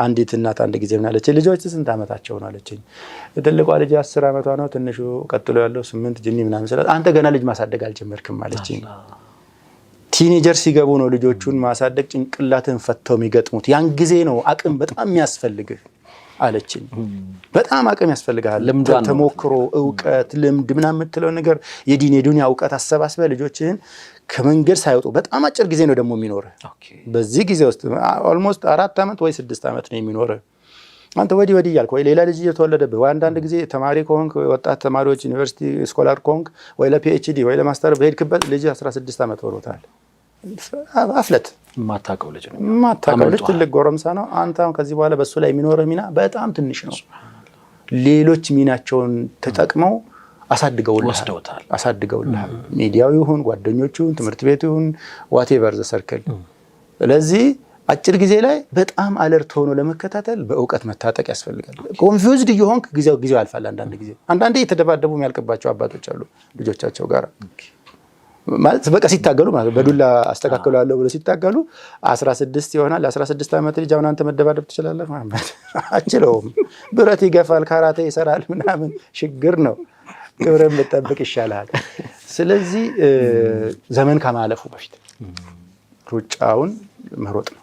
አንዲት እናት አንድ ጊዜ ምን አለች ልጆች ስንት አመታቸው ነው አለችኝ ትልቋ ልጅ 10 አመቷ ነው ትንሹ ቀጥሎ ያለው 8 ጅኒ ምናምን ስለ አንተ ገና ልጅ ማሳደግ አልጀመርክም አለችኝ ቲኔጀር ሲገቡ ነው ልጆቹን ማሳደግ ጭንቅላትን ፈተው የሚገጥሙት ያን ጊዜ ነው አቅም በጣም የሚያስፈልግህ አለችኝ በጣም አቅም ያስፈልጋል ተሞክሮ ዕውቀት ልምድ ምናምን የምትለው ነገር የዲን የዱንያ ዕውቀት አሰባስበ ልጆችህን ከመንገድ ሳይወጡ በጣም አጭር ጊዜ ነው ደግሞ የሚኖርህ በዚህ ጊዜ ውስጥ ኦልሞስት 4 አመት ወይ 6 አመት ነው የሚኖርህ አንተ ወዲ ያልኩ ወይ ሌላ ልጅ እየተወለደብህ ወይ አንዳንድ ጊዜ ተማሪ ከሆንክ ወጣት ተማሪዎች ዩኒቨርሲቲ ስኮላር ከሆንክ ወይ ለፒኤችዲ ወይ ለማስተር በሄድክበት ልጅ 16 አመት ሆኖታል አፍለት ማታቀው ልጅ ነው ማታቀው ልጅ ትልቅ ጎረምሳ ነው አንተ አሁን ከዚህ በኋላ በሱ ላይ የሚኖርህ ሚና በጣም ትንሽ ነው ሌሎች ሚናቸውን ተጠቅመው አሳድገውልሃል ሚዲያው ይሁን ጓደኞቹ ትምህርት ቤቱ ይሁን whatever the circle ስለዚህ አጭር ጊዜ ላይ በጣም አለርት ሆኖ ለመከታተል በእውቀት መታጠቅ ያስፈልጋል ኮንፊውዝድ ይሆንክ ጊዜው ያልፋል አንዳንዴ የተደባደቡ የሚያልቅባቸው አባቶች አሉ ልጆቻቸው ጋር ማለት በቃ ሲታገሉ ማለት በዱላ አስተካክለዋለሁ ብለው ሲታገሉ 16 ይሆናል 16 አመት ልጅ አሁን አንተ መደባደብ ትችላለህ ማለት አችለውም ብረት ይገፋል ካራቴ ይሰራል ምናምን ችግር ነው ክብርን መጠበቅ ይሻላል ስለዚህ ዘመን ከማለፉ በፊት ሩጫውን መሮጥ ነው